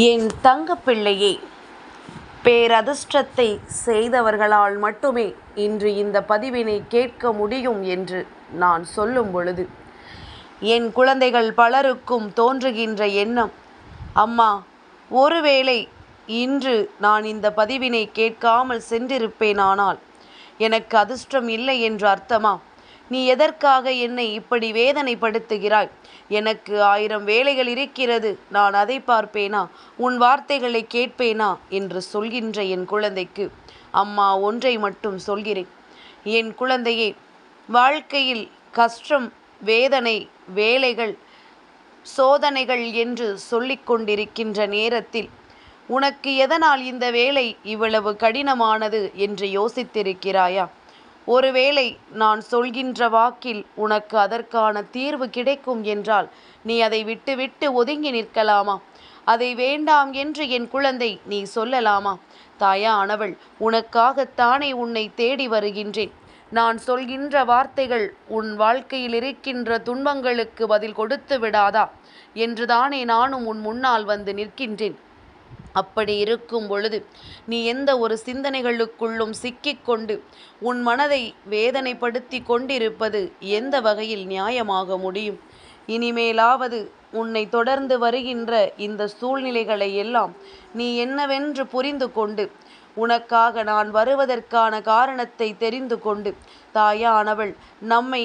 என் தங்கப்பிள்ளையே, பேரதிர்ஷ்டத்தை செய்தவர்களால் மட்டுமே இன்று இந்த பதிவினை கேட்க முடியும் என்று நான் சொல்லும் பொழுது, என் குழந்தைகள் பலருக்கும் தோன்றுகின்ற எண்ணம், அம்மா, ஒருவேளை இன்று நான் இந்த பதிவினை கேட்காமல் சென்றிருப்பேனானால் எனக்கு அதிர்ஷ்டம் இல்லை என்று அர்த்தமா? நீ எதற்காக என்னை இப்படி வேதனைப்படுத்துகிறாய்? எனக்கு 1000 வேலைகள் இருக்கிறது, நான் அதை பார்ப்பேனா, உன் வார்த்தைகளை கேட்பேனா என்று சொல்கின்ற என் குழந்தைக்கு அம்மா ஒன்றை மட்டும் சொல்கிறேன். என் குழந்தையே, வாழ்க்கையில் கஷ்டம், வேதனை, வேலைகள், சோதனைகள் என்று சொல்லிக் கொண்டிருக்கின்ற நேரத்தில் உனக்கு எதனால் இந்த வேலை இவ்வளவு கடினமானது என்று யோசித்திருக்கிறாயா? ஒருவேளை நான் சொல்கின்ற வாக்கில் உனக்கு அதற்கான தீர்வு கிடைக்கும் என்றால் நீ அதை விட்டுவிட்டு ஒதுங்கி நிற்கலாமா? அதை வேண்டாம் என்று என் குழந்தை நீ சொல்லலாமா? தாயானவள் உனக்காகத்தானே உன்னை தேடி வருகின்றேன். நான் சொல்கின்ற வார்த்தைகள் உன் வாழ்க்கையில் இருக்கின்ற துன்பங்களுக்கு பதில் கொடுத்து விடாதா என்றுதானே நானும் உன் முன்னால் வந்து நிற்கின்றேன். அப்படி இருக்கும் பொழுது நீ எந்த ஒரு சிந்தனைகளுக்குள்ளும் சிக்கிக்கொண்டு உன் மனதை வேதனைப்படுத்தி கொண்டிருப்பது எந்த வகையில் நியாயமாக முடியும்? இனிமேலாவது உன்னை தொடர்ந்து வருகின்ற இந்த சூழ்நிலைகளை எல்லாம் நீ என்னவென்று புரிந்து கொண்டு, உனக்காக நான் வருவதற்கான காரணத்தை தெரிந்து கொண்டு, தாயானவள் நம்மை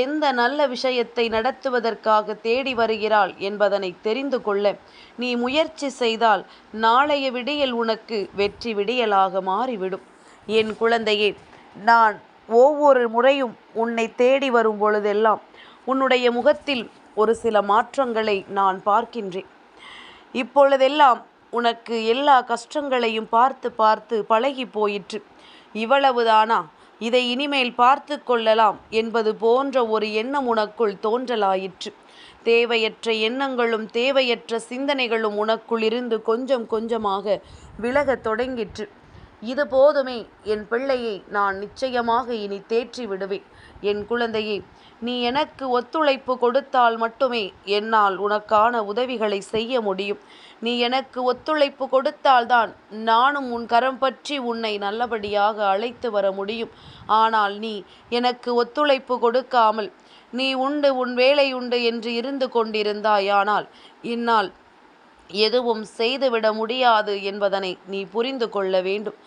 எந்த நல்ல விஷயத்தை நடத்துவதற்காக தேடி வருகிறாள் என்பதனை தெரிந்து கொள்ள நீ முயற்சி செய்தால் நாளைய விடியல் உனக்கு வெற்றி விடியலாக மாறிவிடும். என் குழந்தையே, நான் ஒவ்வொரு முறையும் உன்னை தேடி வரும் பொழுதெல்லாம் உன்னுடைய முகத்தில் ஒரு சில மாற்றங்களை நான் பார்க்கின்றேன். இப்பொழுதெல்லாம் உனக்கு எல்லா கஷ்டங்களையும் பார்த்து பார்த்து பழகி போயிற்று. இவ்வளவுதானா, இதை இனிமேல் பார்த்து கொள்ளலாம் என்பது போன்ற ஒரு எண்ணம் உனக்குள் தோன்றலாயிற்று. தேவையற்ற எண்ணங்களும் தேவையற்ற சிந்தனைகளும் உனக்குள் இருந்து கொஞ்சம் கொஞ்சமாக விலகத் தொடங்கிற்று. இது போதுமே என் பிள்ளையை, நான் நிச்சயமாக இனி தேற்றி விடுவேன். என் குழந்தையே, நீ எனக்கு ஒத்துழைப்பு கொடுத்தால் மட்டுமே என்னால் உனக்கான உதவிகளை செய்ய முடியும். நீ எனக்கு ஒத்துழைப்பு கொடுத்தால்தான் நானும் உன் கரம் பற்றி உன்னை நல்லபடியாக அழைத்து வர முடியும். ஆனால் நீ எனக்கு ஒத்துழைப்பு கொடுக்காமல் நீ உண்டு, உன் வேலை உண்டு என்று இருந்து கொண்டிருந்தாயானால் என்னால் எதுவும் செய்துவிட முடியாது என்பதனை நீ புரிந்து கொள்ள வேண்டும்.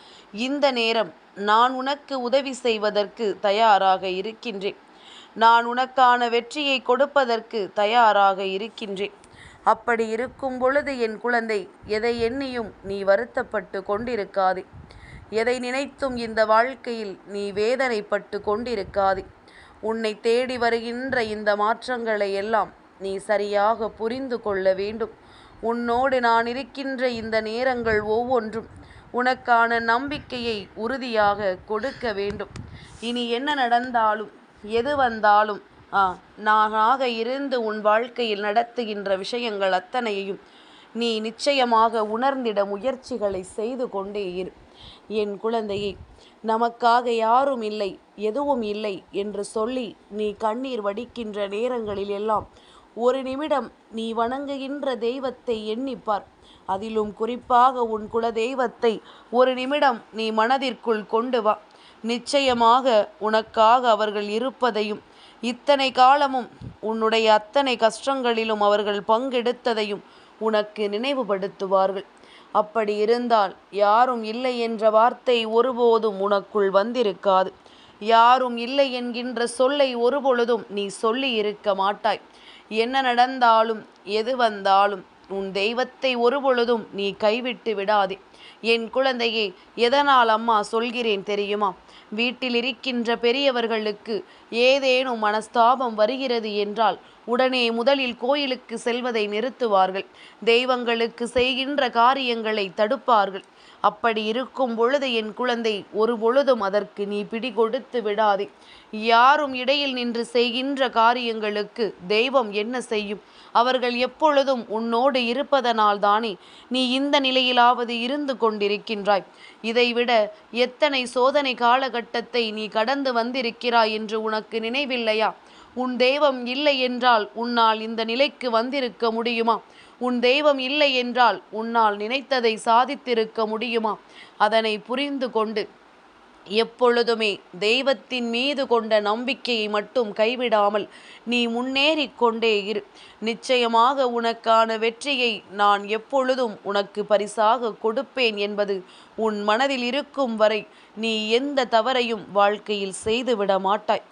இந்த நேரம் நான் உனக்கு உதவி செய்வதற்கு தயாராக இருக்கின்றேன். நான் உனக்கான வெற்றியை கொடுப்பதற்கு தயாராக இருக்கின்றேன். அப்படி இருக்கும் பொழுது என் குழந்தை, எதை எண்ணியும் நீ வருத்தப்பட்டு கொண்டிருக்காதே. எதை நினைத்தும் இந்த வாழ்க்கையில் நீ வேதனைப்பட்டு கொண்டிருக்காதே. உன்னை தேடி வருகின்ற இந்த மாற்றங்களை எல்லாம் நீ சரியாக புரிந்து கொள்ள வேண்டும். உன்னோடு நான் இருக்கின்ற இந்த நேரங்கள் ஒவ்வொன்றும் உனக்கான நம்பிக்கையை உறுதியாக கொடுக்க வேண்டும். இனி என்ன நடந்தாலும் எது வந்தாலும் நானாக இருந்து உன் வாழ்க்கையில் நடத்துகின்ற விஷயங்கள் அத்தனையையும் நீ நிச்சயமாக உணர்ந்திட முயற்சிகளை செய்து கொண்டே இரு. என் குழந்தையை, நமக்காக யாரும் இல்லை, எதுவும் இல்லை என்று சொல்லி நீ கண்ணீர் வடிக்கின்ற நேரங்களில் எல்லாம் ஒரு நிமிடம் நீ வணங்குகின்ற தெய்வத்தை எண்ணிப்பார். அதிலும் குறிப்பாக உன் குல தெய்வத்தை ஒரு நிமிடம் நீ மனதிற்குள் கொண்டு வா. நிச்சயமாக உனக்காக அவர்கள் இருப்பதையும், இத்தனை காலமும் உன்னுடைய அத்தனை கஷ்டங்களிலும் அவர்கள் பங்கெடுத்ததையும் உனக்கு நினைவுபடுத்துவார்கள். அப்படி இருந்தால் யாரும் இல்லை என்ற வார்த்தை ஒருபோதும் உனக்குள் வந்திருக்காது. யாரும் இல்லை என்கின்ற சொல்லை ஒருபொழுதும் நீ சொல்லி இருக்க மாட்டாய். என்ன நடந்தாலும் எது வந்தாலும் உன் தெய்வத்தை ஒருபொழுதும் நீ கைவிட்டு விடாதே. என் குழந்தையே, எதனால் அம்மா சொல்கிறேன் தெரியுமா? வீட்டில் இருக்கின்ற பெரியவர்களுக்கு ஏதேனும் மனஸ்தாபம் வருகிறது என்றால் உடனே முதலில் கோயிலுக்கு செல்வதை நிறுத்துவார்கள். தெய்வங்களுக்கு செய்கின்ற காரியங்களை தடுப்பார்கள். அப்படி இருக்கும் பொழுது என் குழந்தை, ஒரு பொழுதும் அதற்கு நீ பிடிகொடுத்து விடாதே. யாரும் இடையில் நின்று செய்கின்ற காரியங்களுக்கு தெய்வம் என்ன செய்யும்? அவர்கள் எப்பொழுதும் உன்னோடு இருப்பதனால்தானே நீ இந்த நிலையிலாவது இருந்து கொண்டிருக்கின்றாய். இதைவிட எத்தனை சோதனை காலகட்டத்தை நீ கடந்து வந்திருக்கிறாய் என்று உனக்கு நினைவில்லையா? உன் தெய்வம் இல்லை என்றால் உன்னால் இந்த நிலைக்கு வந்திருக்க முடியுமா? உன் தெய்வம் இல்லை என்றால் உன்னால் நினைத்ததை சாதித்திருக்க முடியுமா? அதனை புரிந்து கொண்டு எப்பொழுதுமே தெய்வத்தின் மீது கொண்ட நம்பிக்கையை மட்டும் கைவிடாமல் நீ முன்னேறிக் கொண்டே இரு. நிச்சயமாக உனக்கான வெற்றியை நான் எப்பொழுதும் உனக்கு பரிசாக கொடுப்பேன் என்பது உன் மனதில் இருக்கும் வரை நீ எந்த தவறையும் வாழ்க்கையில் செய்துவிட மாட்டாய்.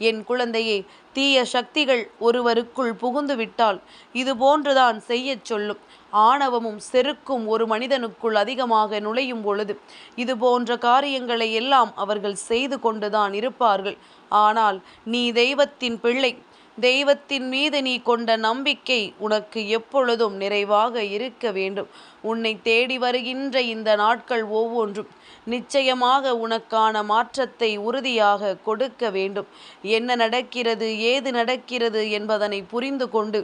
என் குழந்தையே, தீய சக்திகள் ஒருவருக்குள் புகுந்துவிட்டால் இதுபோன்றுதான் செய்யச் சொல்லும். ஆணவமும் செருக்கும் ஒரு மனிதனுக்குள் அதிகமாக நுழையும் பொழுது இது போன்ற காரியங்களை எல்லாம் அவர்கள் செய்து கொண்டுதான் இருப்பார்கள். ஆனால் நீ தெய்வத்தின் பிள்ளை. தெய்வத்தின் மீது நீ கொண்ட நம்பிக்கை உனக்கு எப்பொழுதும் நிறைவாக இருக்க வேண்டும். உன்னை தேடி வருகின்ற இந்த நாட்கள் ஒவ்வொன்றும் நிச்சயமாக உனக்கான மாற்றத்தை உறுதியாக கொடுக்க வேண்டும். என்ன நடக்கிறது, ஏது நடக்கிறது என்பதனை புரிந்து கொண்டு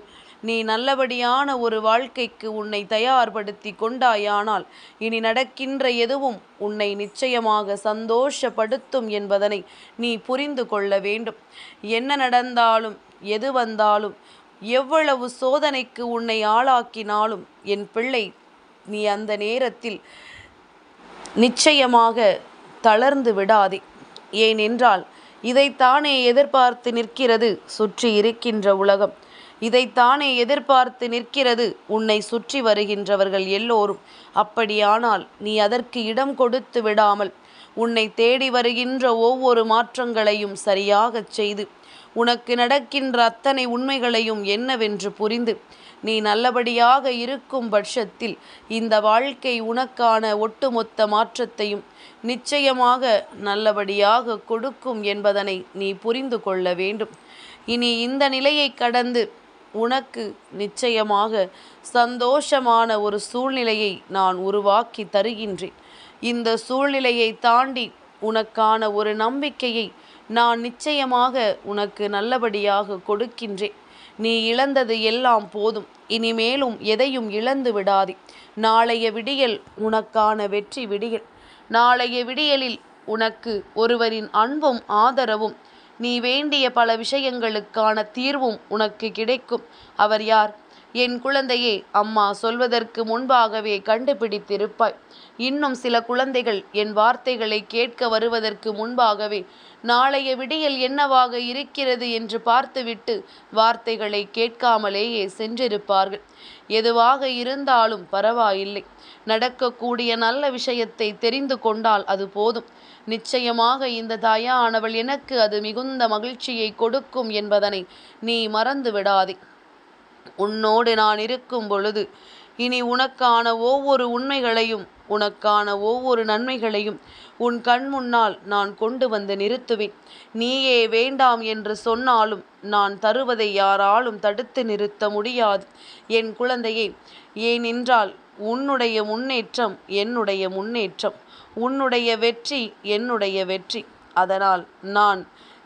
நீ நல்லபடியான ஒரு வாழ்க்கைக்கு உன்னை தயார்படுத்தி கொண்டாயானால் இனி நடக்கின்ற எதுவும் உன்னை நிச்சயமாக சந்தோஷப்படுத்தும் என்பதனை நீ புரிந்து கொள்ள வேண்டும். என்ன நடந்தாலும், எது வந்தாலும், எவ்வளவு சோதனைக்கு உன்னை ஆளாக்கினாலும் என் பிள்ளை, நீ அந்த நேரத்தில் நிச்சயமாக தளர்ந்து விடாதே. ஏனென்றால் இதைத்தானே எதிர்பார்த்து நிற்கிறது சுற்றி இருக்கின்ற உலகம். இதைத்தானே எதிர்பார்த்து நிற்கிறது உன்னை சுற்றி வருகின்றவர்கள் எல்லோரும். அப்படியானால் நீ அதற்கு இடம் கொடுத்து விடாமல் உன்னை தேடி வருகின்ற ஒவ்வொரு மாற்றங்களையும் சரியாகச் செய்து உனக்கு நடக்கின்ற அத்தனை உண்மைகளையும் என்னவென்று புரிந்து நீ நல்லபடியாக இருக்கும் பட்சத்தில் இந்த வாழ்க்கை உனக்கான ஒட்டுமொத்த மாற்றத்தையும் நிச்சயமாக நல்லபடியாக கொடுக்கும் என்பதனை நீ புரிந்து கொள்ள வேண்டும். இனி இந்த நிலையை கடந்து உனக்கு நிச்சயமாக சந்தோஷமான ஒரு சூழ்நிலையை நான் உருவாக்கி தருகின்றேன். இந்த சூழ்நிலையை தாண்டி உனக்கான ஒரு நம்பிக்கையை நான் நிச்சயமாக உனக்கு நல்லபடியாக கொடுக்கின்றேன். நீ இழந்தது எல்லாம் போதும். இனிமேலும் எதையும் இழந்து விடாதே. நாளைய விடியல் உனக்கான வெற்றி விடியல். நாளைய விடியலில் உனக்கு ஒருவரின் அன்பும் ஆதரவும், நீ வேண்டிய பல விஷயங்களுக்கான தீர்வும் உனக்கு கிடைக்கும். அவர் யார்? என் குழந்தையே, அம்மா சொல்வதற்கு முன்பாகவே கண்டுபிடித்திருப்பாய். இன்னும் சில குழந்தைகள் என் வார்த்தைகளை கேட்க வருவதற்கு முன்பாகவே நாளைய விடியல் என்னவாக இருக்கிறது என்று பார்த்துவிட்டு வார்த்தைகளை கேட்காமலேயே சென்றிருப்பார்கள். எதுவாக இருந்தாலும் பரவாயில்லை. நடக்கக்கூடிய நல்ல விஷயத்தை தெரிந்து கொண்டால் அது போதும். நிச்சயமாக இந்த தாயானவள் எனக்கு அது மிகுந்த மகிழ்ச்சியை கொடுக்கும் என்பதனை நீ மறந்து விடாதே. உன்னோடு நான் இருக்கும் பொழுது இனி உனக்கான ஒவ்வொரு உண்மைகளையும், உனக்கான ஒவ்வொரு நன்மைகளையும் உன் கண் முன்னால் நான் கொண்டு வந்து நிறுத்துவேன். நீயே வேண்டாம் என்று சொன்னாலும் நான் தருவதை யாராலும் தடுத்து நிறுத்த முடியாது என் குழந்தையே. ஏனென்றால் உன்னுடைய முன்னேற்றம் என்னுடைய முன்னேற்றம், உன்னுடைய வெற்றி என்னுடைய வெற்றி. அதனால் நான்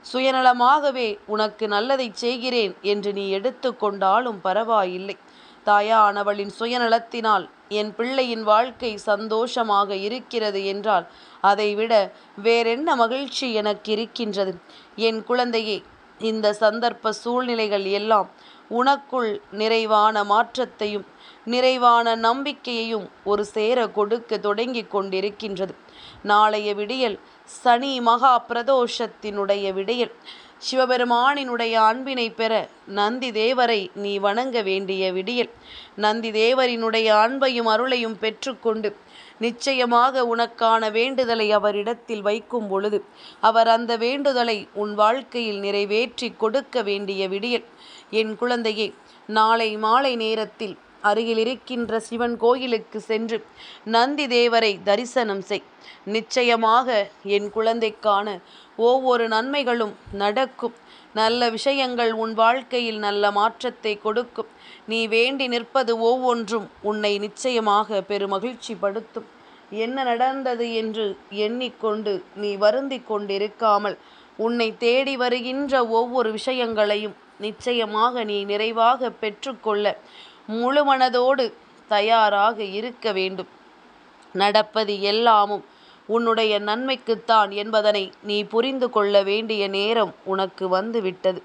சுயநலமாகவே உனக்கு நல்லதை செய்கிறேன் என்று நீ எடுத்து கொண்டாலும் பரவாயில்லை. தாயானவளின் சுயநலத்தினால் என் பிள்ளையின் வாழ்க்கை சந்தோஷமாக இருக்கிறது என்றால் அதைவிட வேறென்ன மகிழ்ச்சி எனக்கு இருக்கின்றது என் குழந்தையே. இந்த சந்தர்ப்ப சூழ்நிலைகள் எல்லாம் உனக்குள் நிறைவான மாற்றத்தையும் நிறைவான நம்பிக்கையையும் ஒரு சேர கொடுக்க தொடங்கி கொண்டிருக்கின்றது. நாளைய விடியல் சனி மகா பிரதோஷத்தினுடைய விடியல். சிவபெருமானினுடைய அன்பினை பெற நந்தி தேவரை நீ வணங்க வேண்டிய விடியல். நந்தி தேவரினுடைய அன்பையும் அருளையும் பெற்றுக்கொண்டு நிச்சயமாக உனக்கான வேண்டுதலை அவரிடத்தில் வைக்கும் பொழுது அவர் அந்த வேண்டுதலை உன் வாழ்க்கையில் நிறைவேற்றி கொடுக்க வேண்டிய விடியல். என் குழந்தையே, நாளை மாலை நேரத்தில் அருகில் இருக்கின்ற சிவன் கோயிலுக்கு சென்று நந்தி தேவரை தரிசனம் செய். நிச்சயமாக என் குழந்தைக்கான ஒவ்வொரு நன்மைகளும் நடக்கும். நல்ல விஷயங்கள் உன் வாழ்க்கையில் நல்ல மாற்றத்தை கொடுக்கும். நீ வேண்டி நிற்பது ஒவ்வொன்றும் உன்னை நிச்சயமாக பெருமகிழ்ச்சி படுத்தும். என்ன நடந்தது என்று எண்ணிக்கொண்டு நீ வருந்தி கொண்டிருக்காமல் உன்னை தேடி வருகின்ற ஒவ்வொரு விஷயங்களையும் நிச்சயமாக நீ நிறைவாக பெற்றுக்கொள்ள முழு மனதோடு தயாராக இருக்க வேண்டும். நடப்பது எல்லாமும் உன்னுடைய நன்மைக்குத்தான் என்பதனை நீ புரிந்து கொள்ள வேண்டிய நேரம் உனக்கு வந்துவிட்டது.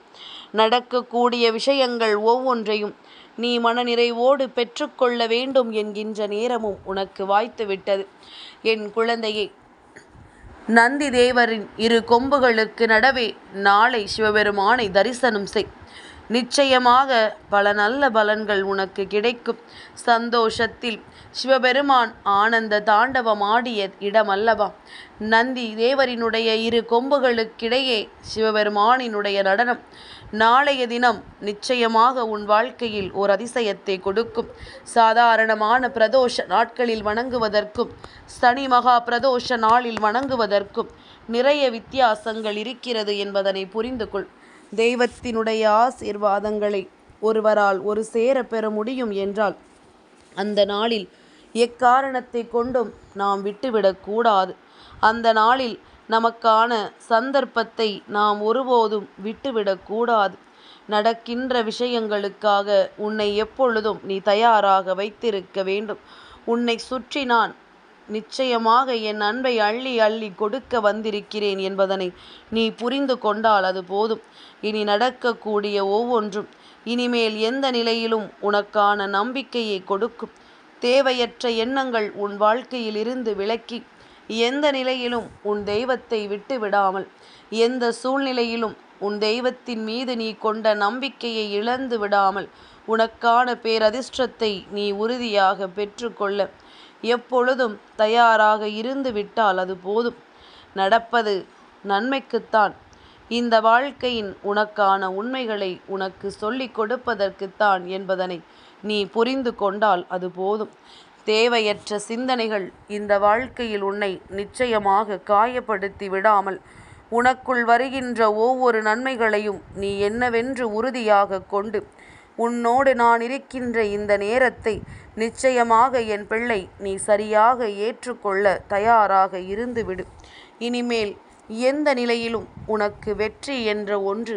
நடக்கக்கூடிய விஷயங்கள் ஒவ்வொன்றையும் நீ மனநிறைவோடு பெற்றுக்கொள்ள வேண்டும் என்கின்ற நேரமும் உனக்கு வாய்த்துவிட்டது. என் குழந்தையே, நந்தி தேவரின் இரு கொம்புகளுக்கு நடுவே நாளை சிவபெருமானை தரிசனம் செய். நிச்சயமாக பல நல்ல பலன்கள் உனக்கு கிடைக்கும். சந்தோஷத்தில் சிவபெருமான் ஆனந்த தாண்டவமாடிய இடமல்லவா நந்தி தேவரினுடைய இரு கொம்புகளுக்கிடையே சிவபெருமானினுடைய நடனம். நாளைய தினம் நிச்சயமாக உன் வாழ்க்கையில் ஓர் அதிசயத்தை கொடுக்கும். சாதாரணமான பிரதோஷ நாட்களில் வணங்குவதற்கும் சனி மகா பிரதோஷ நாளில் வணங்குவதற்கும் நிறைய வித்தியாசங்கள் இருக்கிறது என்பதனை புரிந்து கொள். தெய்வத்தினுடைய ஆசீர்வாதங்களை ஒருவரால் ஒரு சேர பெற முடியும் என்றால் அந்த நாளில் எக்காரணத்தை கொண்டும் நாம் விட்டுவிடக்கூடாது. அந்த நாளில் நமக்கான சந்தர்ப்பத்தை நாம் ஒருபோதும் விட்டுவிடக்கூடாது. நடக்கின்ற விஷயங்களுக்காக உன்னை எப்பொழுதும் நீ தயாராக வைத்திருக்க வேண்டும். உன்னை சுற்றி நான் நிச்சயமாக என் அன்பை அள்ளி அள்ளி கொடுக்க வந்திருக்கிறேன் என்பதனை நீ புரிந்து கொண்டால் அது போதும். இனி நடக்கக்கூடிய ஒவ்வொன்றும் இனிமேல் எந்த நிலையிலும் உனக்கான நம்பிக்கையை கொடுக்கும். தேவையற்ற எண்ணங்கள் உன் வாழ்க்கையில் இருந்து விலக்கி எந்த நிலையிலும் உன் தெய்வத்தை விட்டு விடாமல், எந்த சூழ்நிலையிலும் உன் தெய்வத்தின் மீது நீ கொண்ட நம்பிக்கையை இழந்து விடாமல் உனக்கான பேரதிர்ஷ்டத்தை நீ உறுதியாக பெற்றுக்கொள்ள எப்பொழுதும் தயாராக இருந்து விட்டால் அது போதும். நடப்பது நன்மைக்குத்தான். இந்த வாழ்க்கையின் உனக்கான உண்மைகளை உனக்கு சொல்லிக் கொடுப்பதற்குத்தான் என்பதனை நீ புரிந்து கொண்டால் அது போதும். தேவையற்ற சிந்தனைகள் இந்த வாழ்க்கையில் உன்னை நிச்சயமாக காயப்படுத்தி விடாமல் உனக்குள் வருகின்ற ஒவ்வொரு நன்மைகளையும் நீ என்னவென்று உறுதியாக கொண்டு உன்னோடு நான் இருக்கின்ற இந்த நேரத்தை நிச்சயமாக என் பிள்ளை நீ சரியாக ஏற்றுக்கொள்ள தயாராக இருந்துவிடு. இனிமேல் எந்த நிலையிலும் உனக்கு வெற்றி என்ற ஒன்று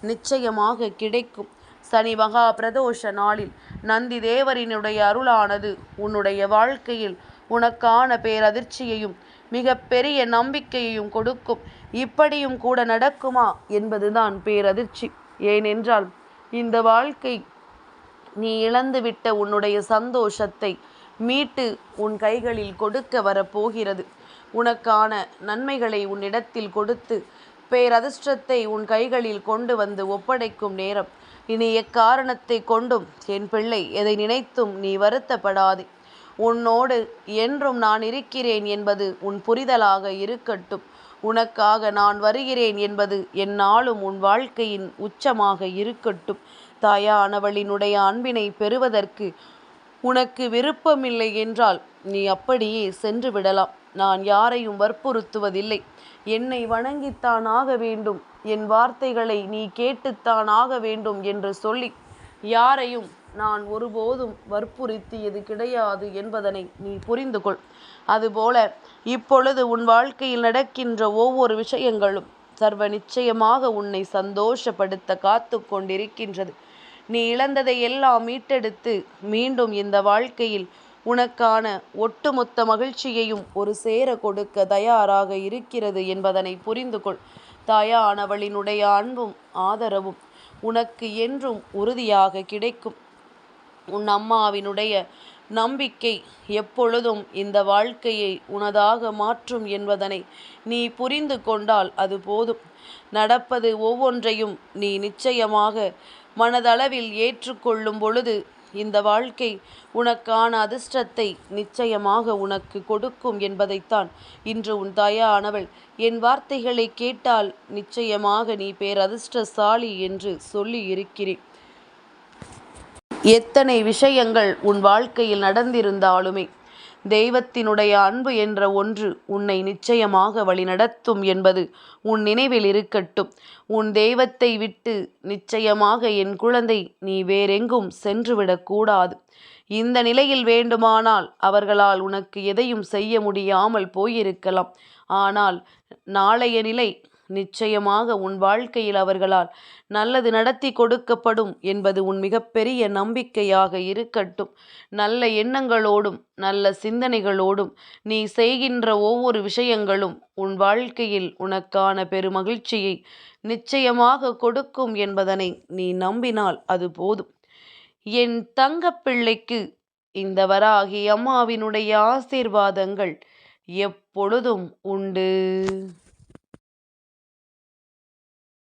நிச்சயமாக கிடைக்கும். சனி மகா பிரதோஷ நாளில் நந்தி தேவரினுடைய அருளானது உன்னுடைய வாழ்க்கையில் உனக்கான பேரதிர்ச்சியையும் மிக பெரிய நம்பிக்கையையும் கொடுக்கும். இப்படியும் கூட நடக்குமா என்பதுதான் பேரதிர்ச்சி. ஏனென்றால் இந்த வாழ்க்கை நீ இழந்துவிட்ட உன்னுடைய சந்தோஷத்தை மீட்டு உன் கைகளில் கொடுக்க வரப்போகிறது. உனக்கான நன்மைகளை உன்னிடத்தில் கொடுத்து பேரதிர்ஷ்டத்தை உன் கைகளில் கொண்டு வந்து ஒப்படைக்கும் நேரம். இனி எக்காரணத்தை கொண்டும் என் பிள்ளை எதை நினைத்தும் நீ வருத்தப்படாதே. உன்னோடு என்றும் நான் இருக்கிறேன் என்பது உன் புரிதலாக இருக்கட்டும். உனக்காக நான் வருகிறேன் என்பது எந்நாளும் உன் வாழ்க்கையின் உச்சமாக இருக்கட்டும். தாயானவளினுடைய அன்பினை பெறுவதற்கு உனக்கு விருப்பமில்லை என்றால் நீ அப்படியே சென்று விடலாம். நான் யாரையும் வற்புறுத்துவதில்லை. என்னை வணங்கித்தான் ஆக வேண்டும், என் வார்த்தைகளை நீ கேட்டுத்தான் ஆக வேண்டும் என்று சொல்லி யாரையும் நான் ஒருபோதும் வற்புறுத்தியது கிடையாது என்பதனை நீ புரிந்து கொள். அதுபோல இப்பொழுது உன் வாழ்க்கையில் நடக்கின்ற ஒவ்வொரு விஷயங்களும் சர்வ நிச்சயமாக உன்னை சந்தோஷப்படுத்த காத்து கொண்டிருக்கின்றது. நீ இழந்ததை எல்லாம் மீட்டெடுத்து மீண்டும் இந்த வாழ்க்கையில் உனக்கான ஒட்டுமொத்த மகிழ்ச்சியையும் ஒரு சேர கொடுக்க தயாராக இருக்கிறது என்பதனை புரிந்து கொள். தாயானவளினுடைய அன்பும் ஆதரவும் உனக்கு என்றும் உறுதியாக கிடைக்கும். உன் அம்மாவினுடைய நம்பிக்கை எப்பொழுதும் இந்த வாழ்க்கையை உனதாக மாற்றும் என்பதனை நீ புரிந்து கொண்டால் அது போதும். நடப்பது ஒவ்வொன்றையும் நீ நிச்சயமாக மனதளவில் ஏற்றுக்கொள்ளும் பொழுது இந்த வாழ்க்கை உனக்கான அதிர்ஷ்டத்தை நிச்சயமாக உனக்கு கொடுக்கும் என்பதைத்தான் இன்று உன் தாயானவள் என் வார்த்தைகளை கேட்டால் நிச்சயமாக நீ பேரதிர்ஷ்டசாலி என்று சொல்லி இருக்கிறேன். எத்தனை விஷயங்கள் உன் வாழ்க்கையில் நடந்திருந்தாலுமே தெய்வத்தினுடைய அன்பு என்ற ஒன்று உன்னை நிச்சயமாக வழிநடத்தும் என்பது உன் நினைவில் இருக்கட்டும். உன் தெய்வத்தை விட்டு நிச்சயமாக என் குழந்தை நீ வேறெங்கும் சென்றுவிடக்கூடாது. இந்த நிலையில் வேண்டுமானால் அவர்களால் உனக்கு எதையும் செய்ய முடியாமல் போயிருக்கலாம். ஆனால் நாளைய நிலை நிச்சயமாக உன் வாழ்க்கையில் அவர்களால் நல்லது நடத்தி கொடுக்கப்படும் என்பது உன் மிகப்பெரிய நம்பிக்கையாக இருக்கட்டும். நல்ல எண்ணங்களோடும் நல்ல சிந்தனைகளோடும் நீ செய்கின்ற ஒவ்வொரு விஷயங்களும் உன் வாழ்க்கையில் உனக்கான பெருமகிழ்ச்சியை நிச்சயமாக கொடுக்கும் என்பதனை நீ நம்பினால் அது போதும். என் தங்கப்பிள்ளைக்கு இந்த வராகி அம்மாவினுடைய ஆசீர்வாதங்கள் எப்பொழுதும் உண்டு.